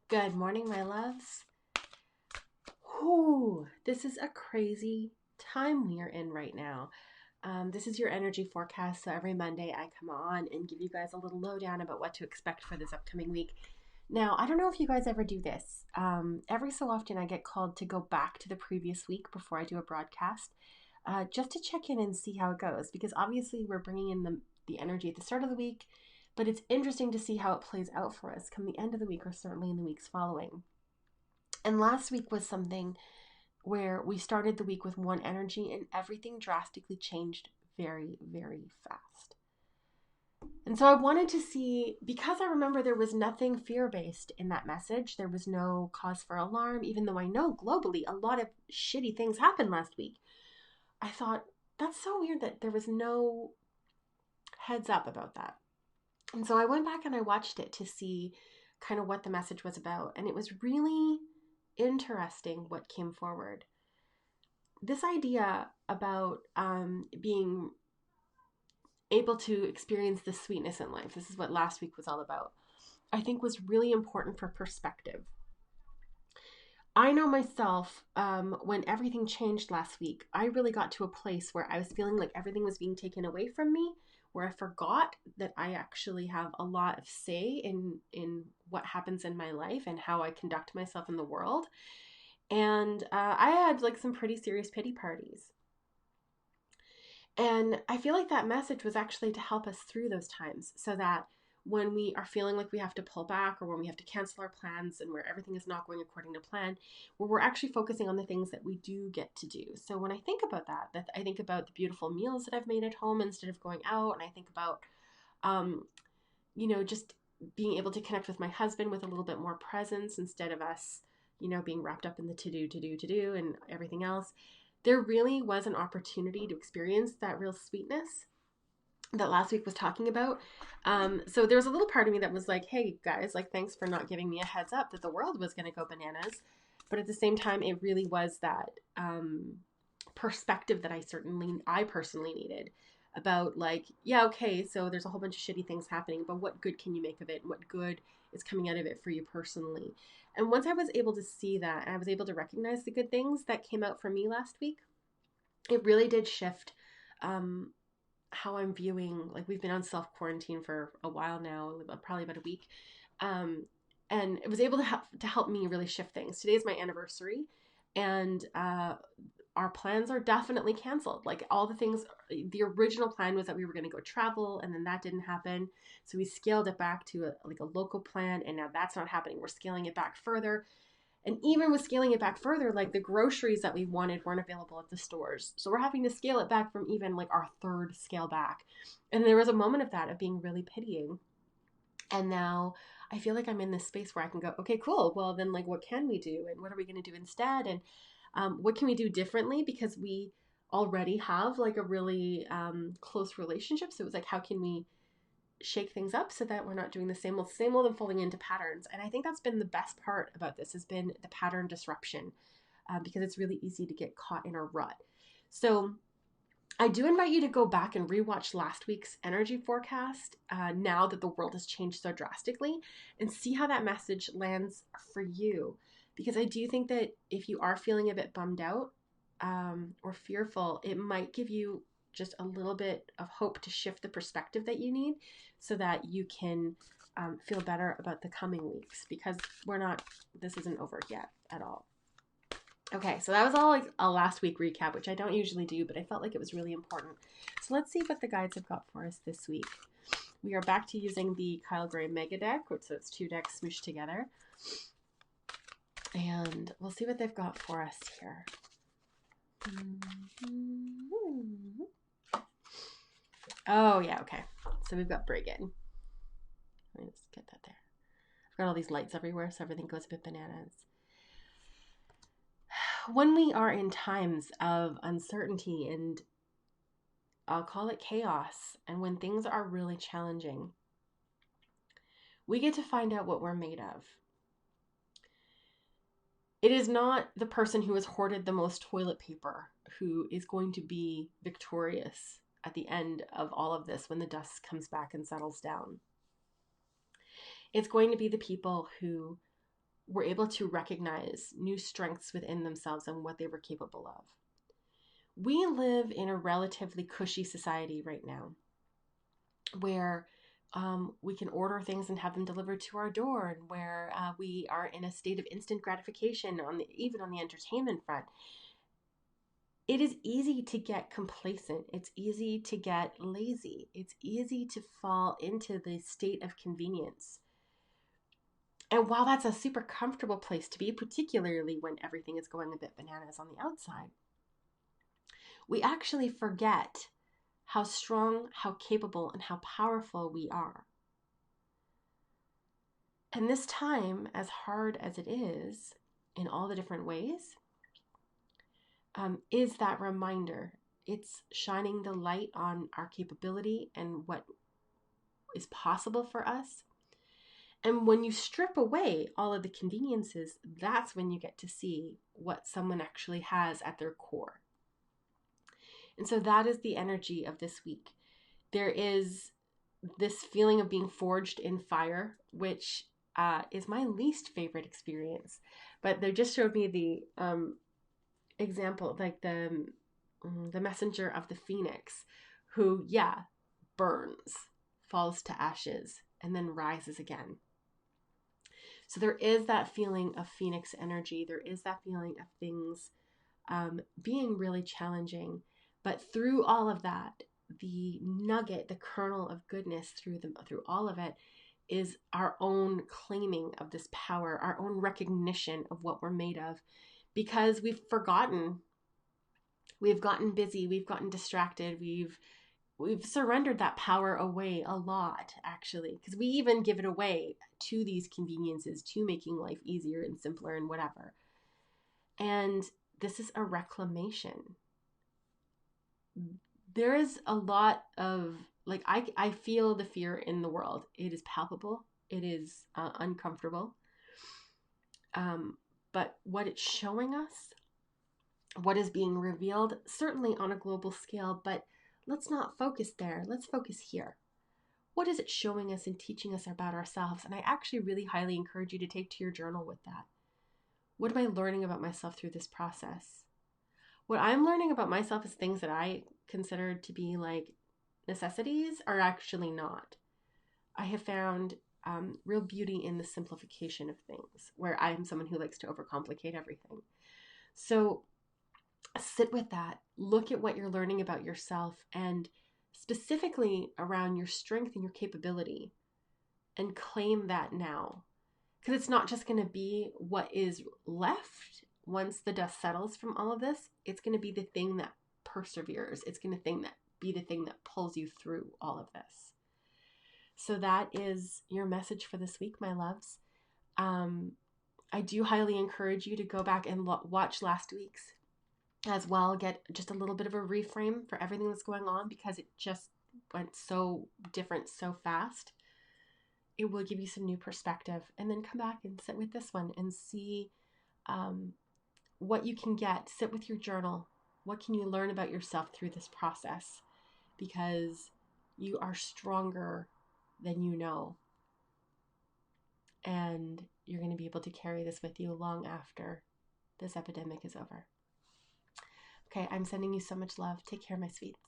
Good morning, my loves. Whew, this is a crazy time we are in right now. This is your energy forecast. So every Monday I come on and give you guys a little lowdown about what to expect for this upcoming week. Now, I don't know if you guys ever do this. Every so often I get called to go back to the previous week before I do a broadcast, just to check in and see how it goes. Because obviously we're bringing in the energy at the start of the week, but it's interesting to see how it plays out for us come the end of the week or certainly in the weeks following. And last week was something where we started the week with one energy and everything drastically changed very, very fast. And so I wanted to see, because I remember there was nothing fear based in that message, there was no cause for alarm, even though I know globally a lot of shitty things happened last week. I thought, that's so weird that there was no heads up about that. And so I went back and I watched it to see kind of what the message was about. And it was really interesting what came forward. This idea about being able to experience the sweetness in life, this is what last week was all about, I think was really important for perspective. I know myself, when everything changed last week, I really got to a place where I was feeling like everything was being taken away from me, where I forgot that I actually have a lot of say in what happens in my life and how I conduct myself in the world. And I had like some pretty serious pity parties. And I feel like that message was actually to help us through those times so that when we are feeling like we have to pull back or when we have to cancel our plans and where everything is not going according to plan, where we're actually focusing on the things that we do get to do. So when I think about that I think about the beautiful meals that I've made at home instead of going out. And I think about, um, just being able to connect with my husband with a little bit more presence instead of us, being wrapped up in the to do, and everything else. There really was an opportunity to experience that real sweetness that last week was talking about. So there was a little part of me that was like, hey guys, like, thanks for not giving me a heads up that the world was going to go bananas. But at the same time, it really was that perspective that I personally needed about, like, yeah, okay, so there's a whole bunch of shitty things happening, but what good can you make of it? What good is coming out of it for you personally? And once I was able to see that and I was able to recognize the good things that came out for me last week, it really did shift um, how I'm viewing, like, we've been on self quarantine for a while now, probably about a week. Um, and it was able to help me really shift things. Today's my anniversary, and our plans are definitely canceled. Like, all the things, the original plan was that we were going to go travel, and then that didn't happen. So we scaled it back to a local plan, and now that's not happening. We're scaling it back further. And even with scaling it back further, like, the groceries that we wanted weren't available at the stores. So we're having to scale it back from even like our third scale back. And there was a moment of that, of being really pitying. And now I feel like I'm in this space where I can go, okay, cool. Well, then, like, what can we do? And what are we going to do instead? And what can we do differently? Because we already have like a really close relationship. So it was like, how can we shake things up so that we're not doing the same old and falling into patterns? And I think that's been the best part about this, has been the pattern disruption, because it's really easy to get caught in a rut. So I do invite you to go back and rewatch last week's energy forecast, now that the world has changed so drastically, and see how that message lands for you. Because I do think that if you are feeling a bit bummed out, or fearful, it might give you just a little bit of hope to shift the perspective that you need so that you can feel better about the coming weeks, because this isn't over yet at all. Okay, so that was all like a last week recap, which I don't usually do, but I felt like it was really important. So let's see what the guides have got for us this week. We are back to using the Kyle Gray Mega Deck, so it's 2 decks smooshed together. And we'll see what they've got for us here. Oh, yeah, okay. So we've got Brigid. Let me just get that there. I've got all these lights everywhere, so everything goes a bit bananas. When we are in times of uncertainty and I'll call it chaos, and when things are really challenging, we get to find out what we're made of. It is not the person who has hoarded the most toilet paper who is going to be victorious at the end of all of this when the dust comes back and settles down. It's going to be the people who were able to recognize new strengths within themselves and what they were capable of. We live in a relatively cushy society right now where we can order things and have them delivered to our door, and where we are in a state of instant gratification even on the entertainment front. It is easy to get complacent. It's easy to get lazy. It's easy to fall into the state of convenience. And while that's a super comfortable place to be, particularly when everything is going a bit bananas on the outside, we actually forget how strong, how capable, and how powerful we are. And this time, as hard as it is in all the different ways, is that reminder. It's shining the light on our capability and what is possible for us. And when you strip away all of the conveniences, that's when you get to see what someone actually has at their core. And so that is the energy of this week. There is this feeling of being forged in fire, which is my least favorite experience. But they just showed me the example, like the messenger of the phoenix, who, burns, falls to ashes, and then rises again. So there is that feeling of phoenix energy. There is that feeling of things being really challenging. But through all of that, the nugget, the kernel of goodness through all of it is our own claiming of this power, our own recognition of what we're made of, because we've forgotten, we've gotten busy, we've gotten distracted, we've surrendered that power away a lot, actually, because we even give it away to these conveniences, to making life easier and simpler and whatever. And this is a reclamation. There is a lot of, like, I feel the fear in the world. It is palpable. It is uncomfortable. But what it's showing us, what is being revealed, certainly on a global scale, but let's not focus there. Let's focus here. What is it showing us and teaching us about ourselves? And I actually really highly encourage you to take to your journal with that. What am I learning about myself through this process? What I'm learning about myself is things that I considered to be like necessities are actually not. I have found real beauty in the simplification of things, where I'm someone who likes to overcomplicate everything. So sit with that. Look at what you're learning about yourself, and specifically around your strength and your capability, and claim that now. Because it's not just going to be what is left once the dust settles from all of this. It's going to be the thing that perseveres. It's going to be the thing that pulls you through all of this. So that is your message for this week, my loves. I do highly encourage you to go back and watch last week's as well. Get just a little bit of a reframe for everything that's going on, because it just went so different so fast. It will give you some new perspective, and then come back and sit with this one and see what you can get. Sit with your journal. What can you learn about yourself through this process? Because you are stronger than you know. And you're going to be able to carry this with you long after this epidemic is over. Okay, I'm sending you so much love. Take care, my sweets.